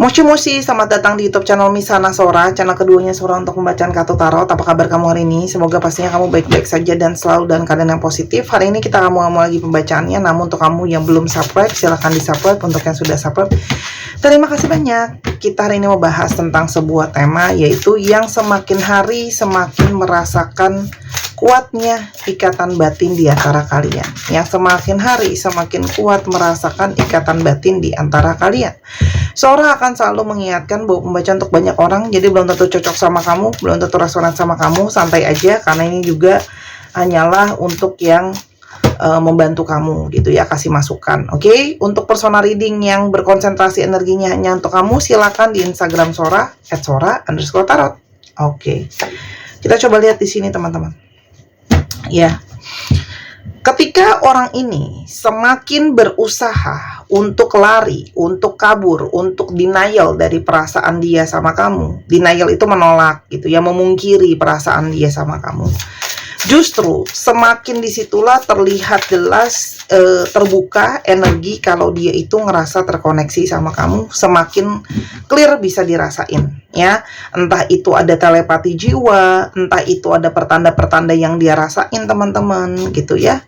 Moshi Moshi, selamat datang di YouTube channel Misana Sora, channel keduanya Sora untuk pembacaan kartu tarot. Apa kabar kamu hari ini? Semoga pastinya kamu baik-baik saja dan selalu dalam keadaan yang positif. Hari ini kita akan mau lagi pembacaannya, namun untuk kamu yang belum subscribe, silahkan di subscribe. Untuk yang sudah subscribe, terima kasih banyak. Kita hari ini mau bahas tentang sebuah tema, yaitu yang semakin hari semakin merasakan kuatnya ikatan batin di antara kalian. Yang semakin hari semakin kuat merasakan ikatan batin di antara kalian. Sora akan selalu mengingatkan bahwa pembacaan untuk banyak orang, jadi belum tentu cocok sama kamu, belum tentu resonan sama kamu. Santai aja, karena ini juga hanyalah untuk yang membantu kamu gitu ya, kasih masukan. Oke? Untuk personal reading yang berkonsentrasi energinya hanya untuk kamu, silakan di Instagram Sora @sora_tarot. Oke. Kita coba lihat di sini teman-teman. Ya. Ketika orang ini semakin berusaha untuk lari, untuk kabur, untuk denial dari perasaan dia sama kamu. Denial itu menolak gitu ya, memungkiri perasaan dia sama kamu. Justru semakin disitulah terlihat jelas terbuka energi kalau dia itu ngerasa terkoneksi sama kamu, semakin clear bisa dirasain ya. Entah itu ada telepati jiwa, entah itu ada pertanda-pertanda yang dia rasain teman-teman gitu ya.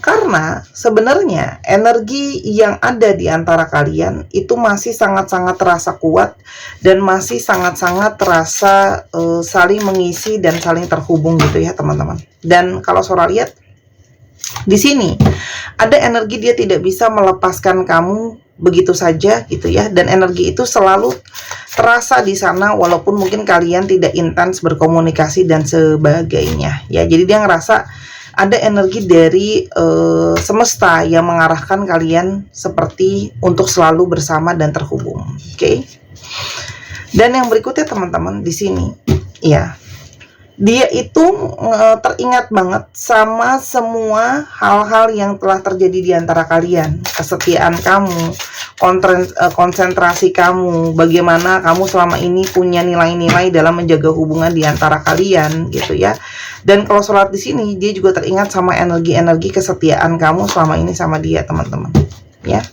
Karena sebenarnya energi yang ada di antara kalian itu masih sangat-sangat terasa kuat dan masih sangat-sangat terasa saling mengisi dan saling terhubung gitu ya teman-teman. Dan kalau Sora lihat di sini ada energi dia tidak bisa melepaskan kamu begitu saja gitu ya, dan energi itu selalu terasa di sana walaupun mungkin kalian tidak intens berkomunikasi dan sebagainya ya. Jadi dia ngerasa ada energi dari semesta yang mengarahkan kalian seperti untuk selalu bersama dan terhubung. Oke. Dan yang berikutnya teman-teman di sini, ya, dia itu teringat banget sama semua hal-hal yang telah terjadi di antara kalian. Kesetiaan kamu, konsentrasi kamu, bagaimana kamu selama ini punya nilai-nilai dalam menjaga hubungan di antara kalian gitu ya. Dan kalau sholat di sini, dia juga teringat sama energi-energi kesetiaan kamu selama ini sama dia, teman-teman. Ya.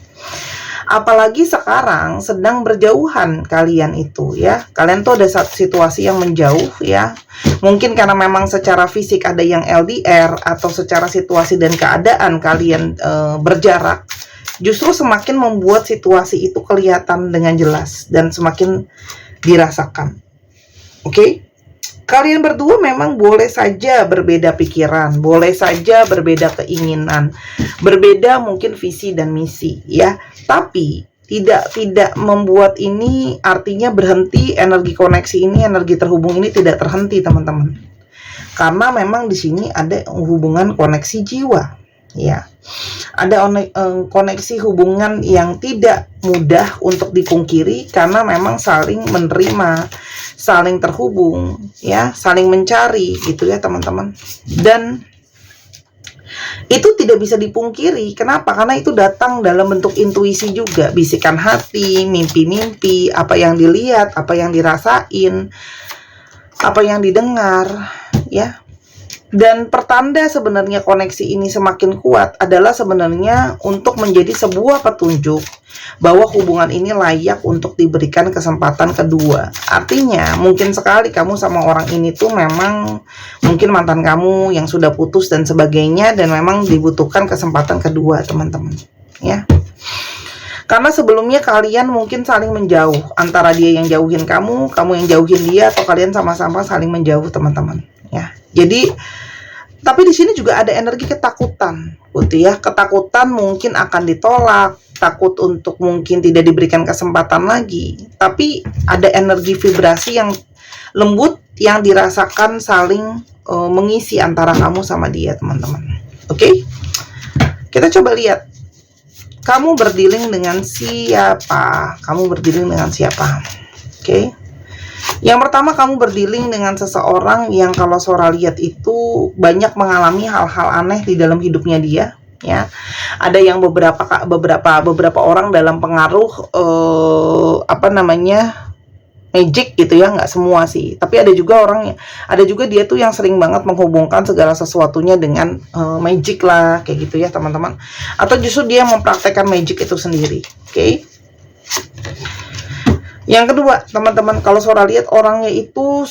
Apalagi sekarang sedang berjauhan kalian itu, ya. Kalian tuh ada satu situasi yang menjauh, ya. Mungkin karena memang secara fisik ada yang LDR, atau secara situasi dan keadaan kalian berjarak, justru semakin membuat situasi itu kelihatan dengan jelas dan semakin dirasakan. Oke? Kalian berdua memang boleh saja berbeda pikiran, boleh saja berbeda keinginan, berbeda mungkin visi dan misi ya. Tapi tidak membuat ini artinya berhenti energi koneksi ini, energi terhubung ini tidak terhenti teman-teman. Karena memang di sini ada hubungan koneksi jiwa ya. Ada koneksi hubungan yang tidak mudah untuk dipungkiri karena memang saling menerima, saling terhubung ya, saling mencari gitu ya teman-teman. Dan itu tidak bisa dipungkiri. Kenapa? Karena itu datang dalam bentuk intuisi juga, bisikan hati, mimpi-mimpi, apa yang dilihat, apa yang dirasain, apa yang didengar ya. Dan pertanda sebenarnya koneksi ini semakin kuat adalah sebenarnya untuk menjadi sebuah petunjuk bahwa hubungan ini layak untuk diberikan kesempatan kedua. Artinya mungkin sekali kamu sama orang ini tuh memang mungkin mantan kamu yang sudah putus dan sebagainya, dan memang dibutuhkan kesempatan kedua teman-teman ya. Karena sebelumnya kalian mungkin saling menjauh, antara dia yang jauhin kamu, kamu yang jauhin dia, atau kalian sama-sama saling menjauh teman-teman ya. Jadi tapi di sini juga ada energi ketakutan gitu ya. Ketakutan mungkin akan ditolak, takut untuk mungkin tidak diberikan kesempatan lagi. Tapi ada energi vibrasi yang lembut yang dirasakan saling mengisi antara kamu sama dia teman-teman. Oke? Kita coba lihat. Kamu berdealing dengan siapa? Kamu berdealing dengan siapa? Oke? Yang pertama, kamu berdealing dengan seseorang yang kalau Sora lihat itu banyak mengalami hal-hal aneh di dalam hidupnya dia ya. Ada yang beberapa orang dalam pengaruh magic gitu ya, nggak semua sih. Tapi ada juga dia tuh yang sering banget menghubungkan segala sesuatunya dengan magic lah kayak gitu ya teman-teman. Atau justru dia mempraktekkan magic itu sendiri. Oke? Yang kedua, teman-teman, kalau Sora lihat orangnya itu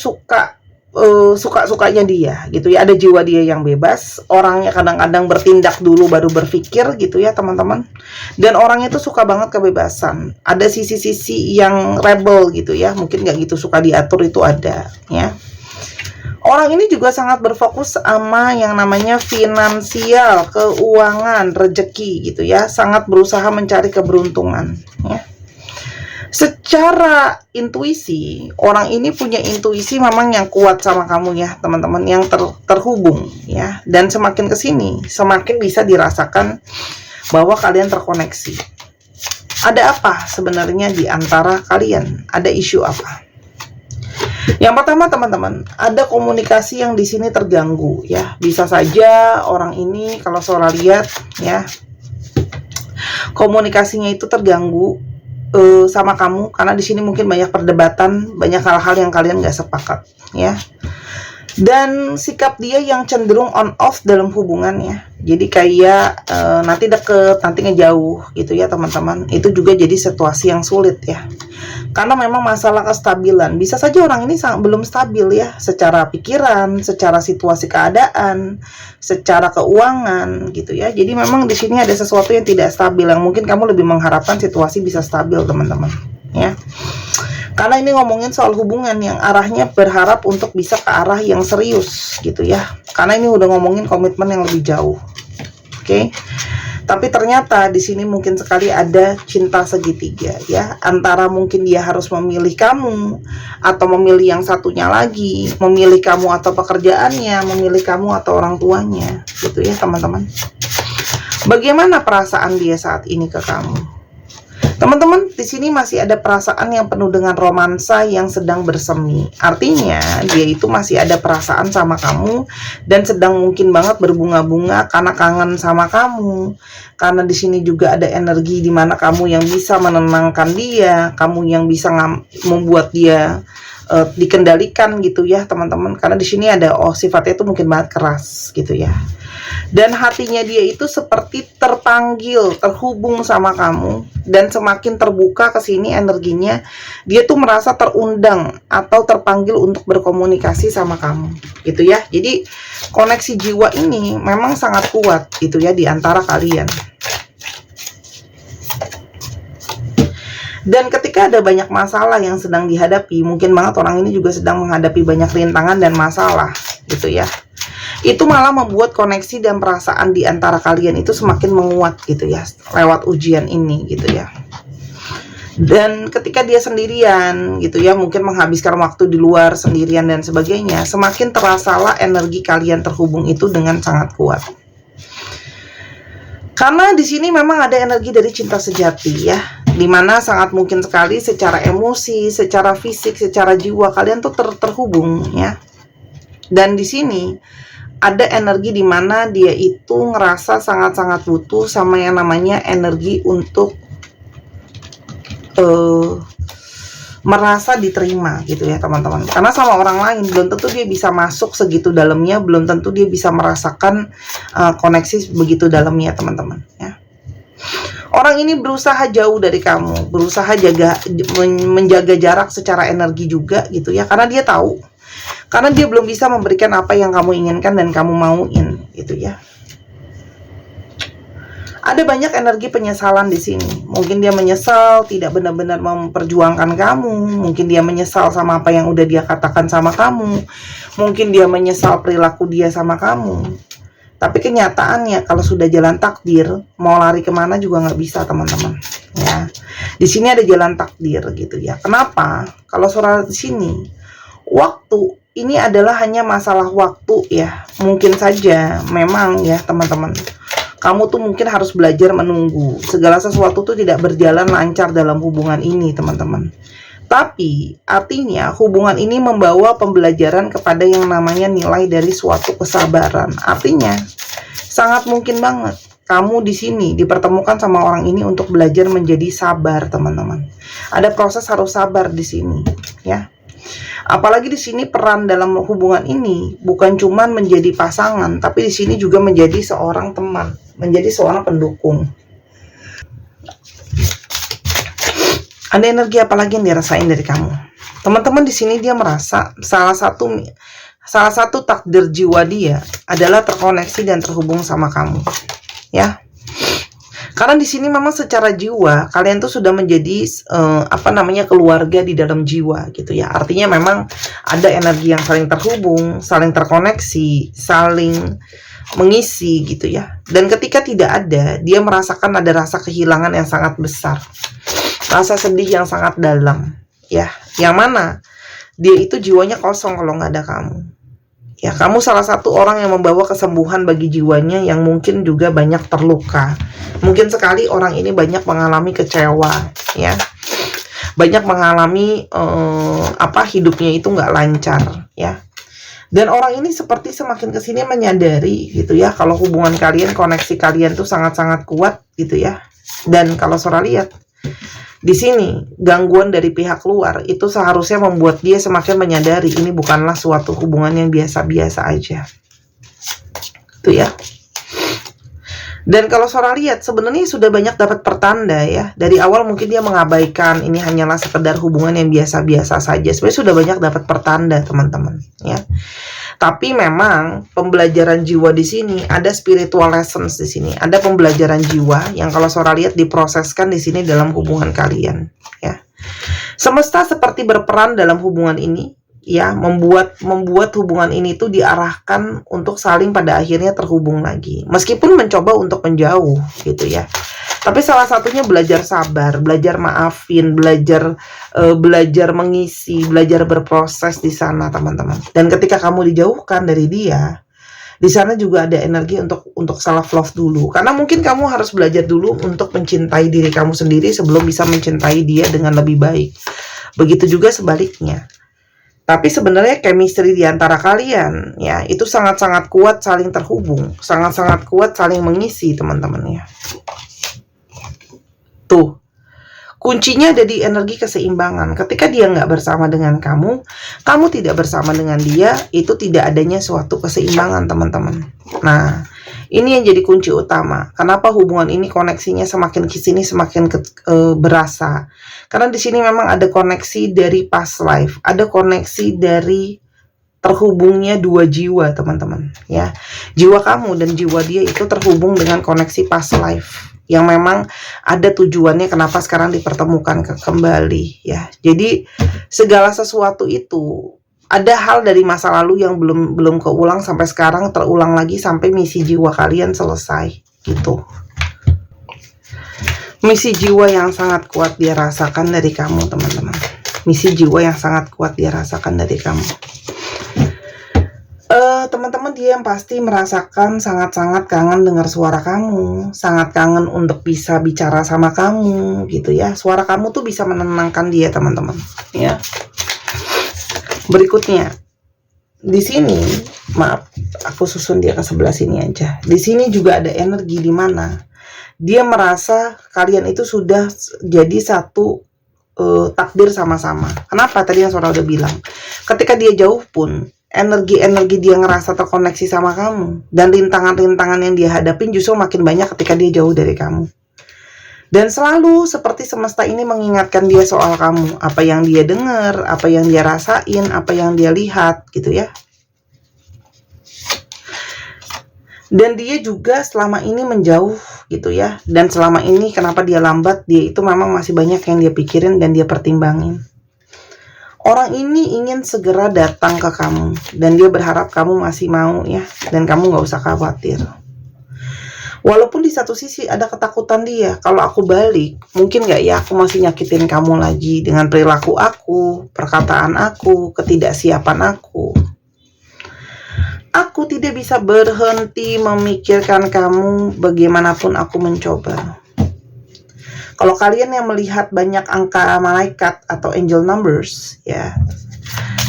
suka-sukanya dia gitu ya, ada jiwa dia yang bebas, orangnya kadang-kadang bertindak dulu baru berpikir gitu ya teman-teman, dan orangnya itu suka banget kebebasan, ada sisi-sisi yang rebel gitu ya, mungkin nggak gitu suka diatur, itu ada ya. Orang ini juga sangat berfokus sama yang namanya finansial, keuangan, rezeki gitu ya, sangat berusaha mencari keberuntungan ya. Secara intuisi, orang ini punya intuisi memang yang kuat sama kamu ya teman-teman, yang terhubung ya, dan semakin kesini semakin bisa dirasakan bahwa kalian terkoneksi. Ada apa sebenarnya di antara kalian? Ada isu apa? Yang pertama teman-teman, ada komunikasi yang di sini terganggu ya. Bisa saja orang ini kalau Sora lihat ya, komunikasinya itu terganggu sama kamu karena di sini mungkin banyak perdebatan, banyak hal-hal yang kalian nggak sepakat ya. Dan sikap dia yang cenderung on off dalam hubungannya, jadi kayak nanti deket, nanti ngejauh gitu ya teman-teman. Itu juga jadi situasi yang sulit ya, karena memang masalah kestabilan. Bisa saja orang ini belum stabil ya, secara pikiran, secara situasi keadaan, secara keuangan gitu ya. Jadi memang di sini ada sesuatu yang tidak stabil, yang mungkin kamu lebih mengharapkan situasi bisa stabil teman-teman ya. Karena ini ngomongin soal hubungan yang arahnya berharap untuk bisa ke arah yang serius gitu ya. Karena ini udah ngomongin komitmen yang lebih jauh. Oke. Tapi ternyata di sini mungkin sekali ada cinta segitiga ya. Antara mungkin dia harus memilih kamu atau memilih yang satunya lagi, memilih kamu atau pekerjaannya, memilih kamu atau orang tuanya gitu ya teman-teman. Bagaimana perasaan dia saat ini ke kamu? Teman-teman, di sini masih ada perasaan yang penuh dengan romansa yang sedang bersemi. Artinya, dia itu masih ada perasaan sama kamu dan sedang mungkin banget berbunga-bunga karena kangen sama kamu. Karena di sini juga ada energi di mana kamu yang bisa menenangkan dia, kamu yang bisa membuat dia dikendalikan gitu ya, teman-teman. Karena di sini ada sifatnya itu mungkin banget keras gitu ya. Dan hatinya dia itu seperti terpanggil, terhubung sama kamu, dan semakin terbuka ke sini energinya, dia tuh merasa terundang atau terpanggil untuk berkomunikasi sama kamu, gitu ya. Jadi koneksi jiwa ini memang sangat kuat gitu ya di antara kalian. Dan ketika ada banyak masalah yang sedang dihadapi, mungkin banget orang ini juga sedang menghadapi banyak rintangan dan masalah gitu ya. Itu malah membuat koneksi dan perasaan di antara kalian itu semakin menguat gitu ya, lewat ujian ini gitu ya. Dan ketika dia sendirian gitu ya, mungkin menghabiskan waktu di luar sendirian dan sebagainya, semakin terasalah energi kalian terhubung itu dengan sangat kuat. Karena di sini memang ada energi dari cinta sejati ya, dimana sangat mungkin sekali secara emosi, secara fisik, secara jiwa kalian tuh terhubung ya. Dan di sini ada energi di mana dia itu ngerasa sangat-sangat butuh sama yang namanya energi untuk merasa diterima gitu ya teman-teman. Karena sama orang lain belum tentu dia bisa masuk segitu dalamnya, belum tentu dia bisa merasakan koneksi begitu dalamnya teman-teman ya. Orang ini berusaha jauh dari kamu, berusaha menjaga jarak secara energi juga gitu ya, karena dia tahu, karena dia belum bisa memberikan apa yang kamu inginkan dan kamu mauin gitu ya. Ada banyak energi penyesalan di sini. Mungkin dia menyesal tidak benar-benar memperjuangkan kamu, mungkin dia menyesal sama apa yang udah dia katakan sama kamu, mungkin dia menyesal perilaku dia sama kamu. Tapi kenyataannya kalau sudah jalan takdir, mau lari kemana juga nggak bisa teman-teman ya. Di sini ada jalan takdir gitu ya. Kenapa? Kalau Sora di sini, waktu ini adalah hanya masalah waktu ya. Mungkin saja memang ya teman-teman, kamu tuh mungkin harus belajar menunggu. Segala sesuatu tuh tidak berjalan lancar dalam hubungan ini teman-teman. Tapi artinya hubungan ini membawa pembelajaran kepada yang namanya nilai dari suatu kesabaran. Artinya sangat mungkin banget kamu di sini dipertemukan sama orang ini untuk belajar menjadi sabar teman-teman. Ada proses harus sabar di sini ya. Apalagi di sini peran dalam hubungan ini bukan cuman menjadi pasangan, tapi di sini juga menjadi seorang teman, menjadi seorang pendukung. Ada energi apa lagi yang dia rasain dari kamu? Teman-teman, di sini dia merasa salah satu takdir jiwa dia adalah terkoneksi dan terhubung sama kamu, ya. Karena di sini memang secara jiwa kalian tuh sudah menjadi keluarga di dalam jiwa gitu ya. Artinya memang ada energi yang saling terhubung, saling terkoneksi, saling mengisi gitu ya. Dan ketika tidak ada, dia merasakan ada rasa kehilangan yang sangat besar, rasa sedih yang sangat dalam ya. Yang mana dia itu jiwanya kosong kalau nggak ada kamu. Ya, kamu salah satu orang yang membawa kesembuhan bagi jiwanya yang mungkin juga banyak terluka. Mungkin sekali orang ini banyak mengalami kecewa, ya. Banyak mengalami hidupnya itu nggak lancar, ya. Dan orang ini seperti semakin kesini menyadari gitu ya, kalau hubungan kalian, koneksi kalian tuh sangat-sangat kuat gitu ya. Dan kalau Sora lihat di sini gangguan dari pihak luar itu seharusnya membuat dia semakin menyadari ini bukanlah suatu hubungan yang biasa-biasa aja. Itu ya. Dan kalau Sora lihat sebenarnya sudah banyak dapat pertanda ya. Dari awal mungkin dia mengabaikan ini hanyalah sekedar hubungan yang biasa-biasa saja. Sebenarnya sudah banyak dapat pertanda, teman-teman, ya. Tapi memang pembelajaran jiwa di sini ada spiritual lessons di sini, ada pembelajaran jiwa yang kalau Sora lihat diproseskan di sini dalam hubungan kalian, ya. Semesta seperti berperan dalam hubungan ini, ya, membuat hubungan ini tuh diarahkan untuk saling pada akhirnya terhubung lagi. Meskipun mencoba untuk menjauh, gitu ya. Tapi salah satunya belajar sabar, belajar maafin, belajar mengisi, belajar berproses di sana, teman-teman. Dan ketika kamu dijauhkan dari dia, di sana juga ada energi untuk self love dulu. Karena mungkin kamu harus belajar dulu untuk mencintai diri kamu sendiri sebelum bisa mencintai dia dengan lebih baik. Begitu juga sebaliknya. Tapi sebenarnya chemistry di antara kalian, ya, itu sangat-sangat kuat saling terhubung, sangat-sangat kuat saling mengisi, teman-teman, ya. Tuh, kuncinya ada di energi keseimbangan. Ketika dia nggak bersama dengan kamu tidak bersama dengan dia, itu tidak adanya suatu keseimbangan, teman-teman. Nah, ini yang jadi kunci utama. Kenapa hubungan ini koneksinya semakin kesini semakin berasa? Karena di sini memang ada koneksi dari past life, ada koneksi dari terhubungnya dua jiwa, teman-teman, ya. Jiwa kamu dan jiwa dia itu terhubung dengan koneksi past life yang memang ada tujuannya kenapa sekarang dipertemukan kembali, ya. Jadi segala sesuatu itu ada hal dari masa lalu yang belum keulang sampai sekarang terulang lagi sampai misi jiwa kalian selesai gitu. Misi jiwa yang sangat kuat dia rasakan dari kamu, teman-teman. Misi jiwa yang sangat kuat dia rasakan dari kamu. Teman-teman, dia yang pasti merasakan sangat-sangat kangen dengar suara kamu, sangat kangen untuk bisa bicara sama kamu gitu ya. Suara kamu tuh bisa menenangkan dia, teman-teman, ya. Berikutnya di sini, maaf, aku susun dia ke sebelah sini aja. Di sini juga ada energi di mana dia merasa kalian itu sudah jadi satu takdir sama-sama. Kenapa? Tadi yang Sora udah bilang, ketika dia jauh pun energi-energi dia ngerasa terkoneksi sama kamu, dan rintangan-rintangan yang dia hadapin justru makin banyak ketika dia jauh dari kamu. Dan selalu seperti semesta ini mengingatkan dia soal kamu, apa yang dia dengar, apa yang dia rasain, apa yang dia lihat gitu ya. Dan dia juga selama ini menjauh gitu ya. Dan selama ini kenapa dia lambat, dia itu memang masih banyak yang dia pikirin dan dia pertimbangin. Orang ini ingin segera datang ke kamu dan dia berharap kamu masih mau ya, dan kamu nggak usah khawatir. Walaupun di satu sisi ada ketakutan dia, kalau aku balik, mungkin nggak ya aku masih nyakitin kamu lagi dengan perilaku aku, perkataan aku, ketidaksiapan aku. Aku tidak bisa berhenti memikirkan kamu bagaimanapun aku mencoba. Kalau kalian yang melihat banyak angka malaikat atau angel numbers, ya,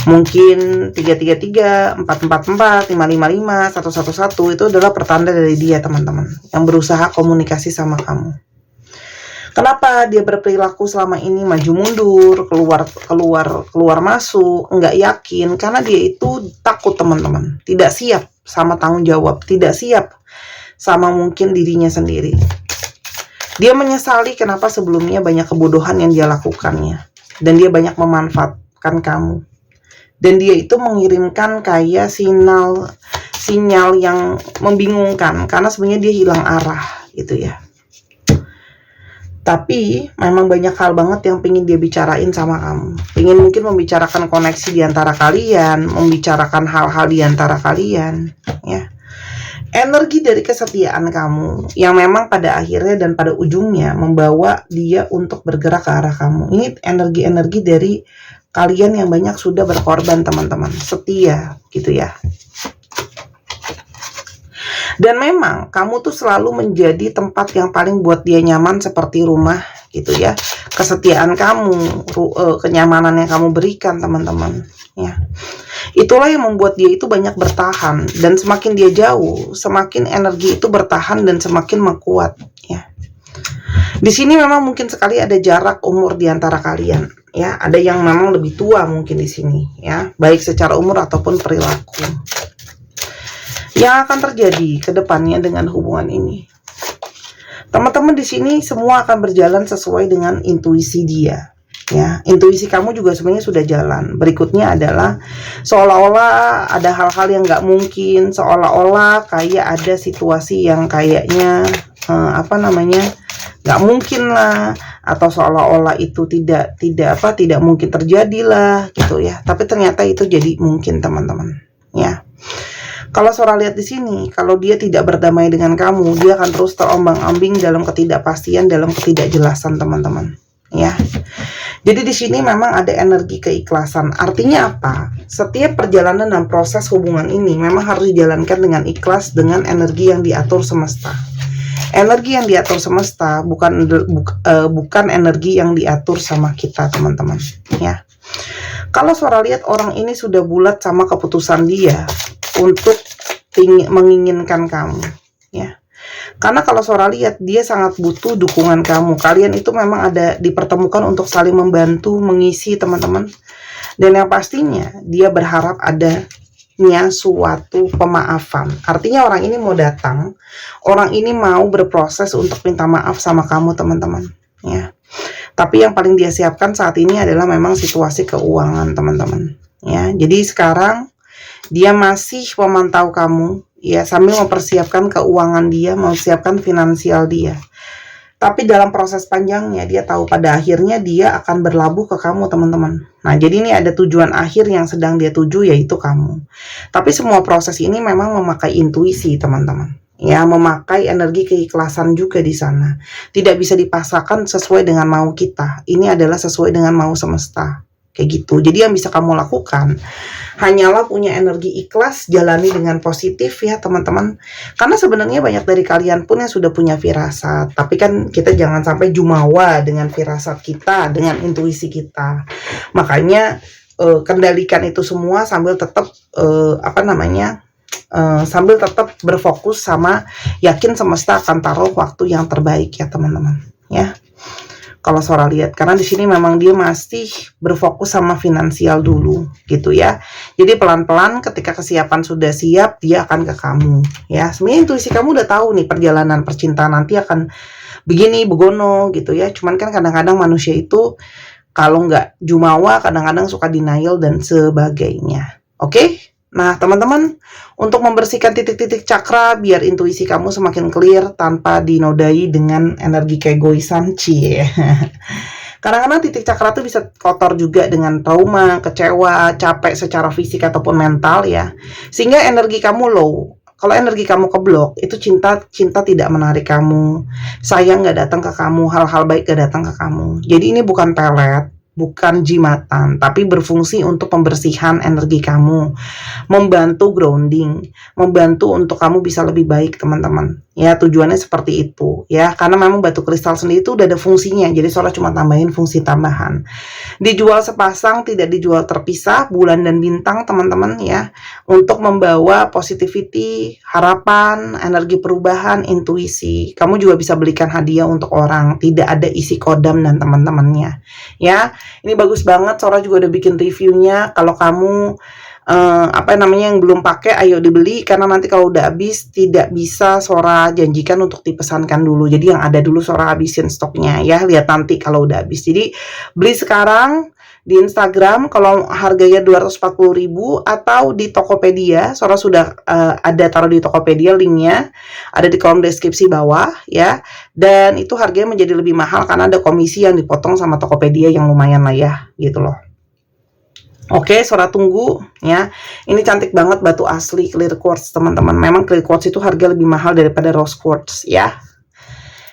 mungkin 333, 444, 555, 111 itu adalah pertanda dari dia, teman-teman, yang berusaha komunikasi sama kamu. Kenapa dia berperilaku selama ini maju mundur, keluar masuk, nggak yakin? Karena dia itu takut, teman-teman, tidak siap sama tanggung jawab, tidak siap sama mungkin dirinya sendiri. Dia menyesali kenapa sebelumnya banyak kebodohan yang dia lakukannya. Dan dia banyak memanfaatkan kamu. Dan dia itu mengirimkan kayak sinyal yang membingungkan. Karena sebenarnya dia hilang arah gitu ya. Tapi memang banyak hal banget yang pengen dia bicarain sama kamu. Pengen mungkin membicarakan koneksi di antara kalian, membicarakan hal-hal di antara kalian, ya. Energi dari kesetiaan kamu yang memang pada akhirnya dan pada ujungnya membawa dia untuk bergerak ke arah kamu. Ini energi-energi dari kalian yang banyak sudah berkorban, teman-teman. Setia gitu ya. Dan memang kamu tuh selalu menjadi tempat yang paling buat dia nyaman seperti rumah gitu ya. Kesetiaan kamu, kenyamanan yang kamu berikan, teman-teman, ya. Itulah yang membuat dia itu banyak bertahan, dan semakin dia jauh, semakin energi itu bertahan dan semakin menguat, ya. Di sini memang mungkin sekali ada jarak umur di antara kalian, ya. Ada yang memang lebih tua mungkin di sini, ya, baik secara umur ataupun perilaku. Yang akan terjadi ke depannya dengan hubungan ini, teman-teman, di sini semua akan berjalan sesuai dengan intuisi dia, ya. Intuisi kamu juga sebenarnya sudah jalan. Berikutnya adalah seolah-olah ada hal-hal yang nggak mungkin, seolah-olah kayak ada situasi yang kayaknya nggak mungkin lah, atau seolah-olah itu tidak mungkin terjadi lah gitu ya. Tapi ternyata itu jadi mungkin, teman-teman, ya. Kalau Sora lihat di sini, kalau dia tidak berdamai dengan kamu, dia akan terus terombang-ambing dalam ketidakpastian, dalam ketidakjelasan, teman-teman, ya. Jadi di sini memang ada energi keikhlasan. Artinya apa? Setiap perjalanan dan proses hubungan ini memang harus dijalankan dengan ikhlas, dengan energi yang diatur semesta. Energi yang diatur semesta bukan energi yang diatur sama kita, teman-teman, ya. Kalau Sora lihat orang ini sudah bulat sama keputusan dia untuk menginginkan kamu, ya. Karena kalau Sora lihat dia sangat butuh dukungan kamu. Kalian itu memang ada dipertemukan untuk saling membantu, mengisi, teman-teman. Dan yang pastinya dia berharap adanya suatu pemaafan. Artinya orang ini mau datang, orang ini mau berproses untuk minta maaf sama kamu, teman-teman, ya. Tapi yang paling dia siapkan saat ini adalah memang situasi keuangan, teman-teman, ya. Jadi sekarang dia masih memantau kamu, ya, sambil mempersiapkan keuangan dia, mempersiapkan finansial dia. Tapi dalam proses panjangnya, dia tahu pada akhirnya dia akan berlabuh ke kamu, teman-teman. Nah, jadi ini ada tujuan akhir yang sedang dia tuju, yaitu kamu. Tapi semua proses ini memang memakai intuisi, teman-teman, ya, memakai energi keikhlasan juga di sana. Tidak bisa dipaksakan sesuai dengan mau kita. Ini adalah sesuai dengan mau semesta. Kayak gitu. Jadi yang bisa kamu lakukan hanyalah punya energi ikhlas, jalani dengan positif, ya, teman-teman. Karena sebenarnya banyak dari kalian pun yang sudah punya firasat. Tapi kan kita jangan sampai jumawa dengan firasat kita, dengan intuisi kita. Makanya kendalikan itu semua sambil tetap sambil tetap berfokus sama yakin semesta akan taruh waktu yang terbaik, ya, teman-teman, ya. Kalau Sora lihat, karena di sini memang dia masih berfokus sama finansial dulu, gitu ya. Jadi pelan-pelan ketika kesiapan sudah siap, dia akan ke kamu, ya. Sebenarnya intuisi kamu udah tahu nih perjalanan percintaan nanti akan begini, begono, gitu ya. Cuman kan kadang-kadang manusia itu kalau nggak jumawa, kadang-kadang suka denial dan sebagainya. Oke? Nah, teman-teman, untuk membersihkan titik-titik cakra biar intuisi kamu semakin clear tanpa dinodai dengan energi keegoisan, cie. Kadang-kadang titik cakra itu bisa kotor juga dengan trauma, kecewa, capek secara fisik ataupun mental, ya. Sehingga energi kamu low. Kalau energi kamu keblok, itu cinta tidak menarik kamu, sayang nggak datang ke kamu, hal-hal baik nggak datang ke kamu. Jadi ini bukan pelet, bukan jimatan, tapi berfungsi untuk pembersihan energi kamu, membantu grounding, membantu untuk kamu bisa lebih baik, teman-teman. Ya, tujuannya seperti itu, ya. Karena memang batu kristal sendiri itu udah ada fungsinya, jadi Sora cuma tambahin fungsi tambahan. Dijual sepasang, tidak dijual terpisah, bulan dan bintang, teman-teman, ya. Untuk membawa positivity, harapan, energi perubahan, intuisi. Kamu juga bisa belikan hadiah untuk orang, tidak ada isi kodam dan teman-temannya, ya. Ini bagus banget, Sora juga udah bikin reviewnya. Kalau kamu apa namanya, yang belum pakai ayo dibeli, karena nanti kalau udah habis tidak bisa Sora janjikan untuk dipesankan dulu. Jadi yang ada dulu Sora habisin stoknya ya, lihat nanti kalau udah habis. Jadi beli sekarang di Instagram kalau harganya 240.000, atau di Tokopedia. Sora sudah ada taruh di Tokopedia, linknya ada di kolom deskripsi bawah ya. Dan itu harganya menjadi lebih mahal karena ada komisi yang dipotong sama Tokopedia yang lumayan lah ya, gitu loh. Oke, Sora tunggu ya. Ini cantik banget, batu asli clear quartz teman-teman. Memang clear quartz itu harga lebih mahal daripada rose quartz ya.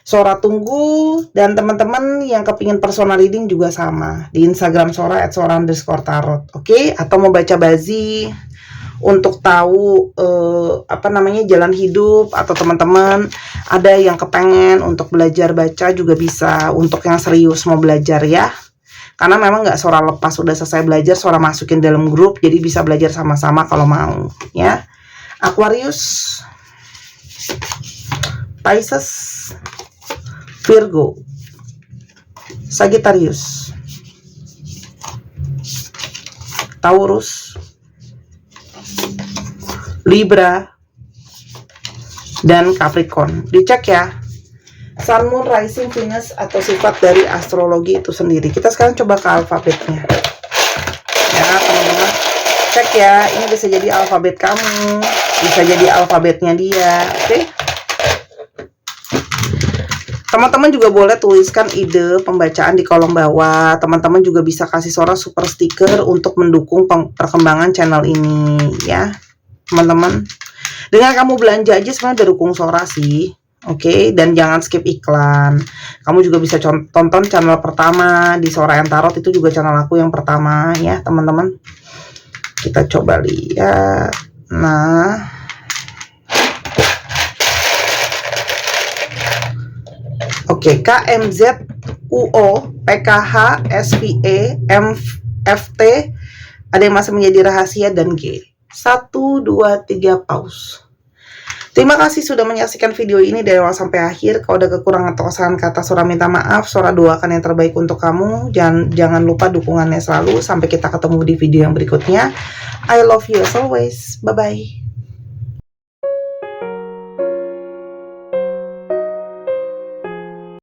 Sora tunggu, dan teman-teman yang kepingin personal reading juga sama di Instagram Sora @sora_tarot, oke? Atau mau baca bazi untuk tahu apa namanya, jalan hidup, atau teman-teman ada yang kepengen untuk belajar baca juga bisa. Untuk yang serius mau belajar ya, karena memang nggak Sora lepas udah selesai belajar Sora masukin dalam grup, jadi bisa belajar sama-sama kalau mau ya. Aquarius, Pisces, Virgo, Sagittarius, Taurus, Libra, dan Capricorn. Dicek ya Sun, Moon, Rising, Venus atau sifat dari astrologi itu sendiri. Kita sekarang coba ke alfabetnya ya teman-teman. Cek ya, ini bisa jadi alfabet kamu, bisa jadi alfabetnya dia, oke? Teman-teman juga boleh tuliskan ide pembacaan di kolom bawah. Teman-teman juga bisa kasih Sora super stiker untuk mendukung perkembangan channel ini ya teman-teman. Dengan kamu belanja aja sebenarnya udah dukung Sora sih, oke? Dan jangan skip iklan. Kamu juga bisa tonton channel pertama di Sora and Tarot, itu juga channel aku yang pertama ya teman-teman. Kita coba lihat. Nah, oke, KMZUO PKH SPE MFT ada yang masih menjadi rahasia, dan G 1 2 3 pause. Terima kasih sudah menyaksikan video ini dari awal sampai akhir. Kalau ada kekurangan atau kesalahan kata, Sora minta maaf. Sora doakan yang terbaik untuk kamu. Jangan lupa dukungannya selalu. Sampai kita ketemu di video yang berikutnya. I love you as always. Bye bye.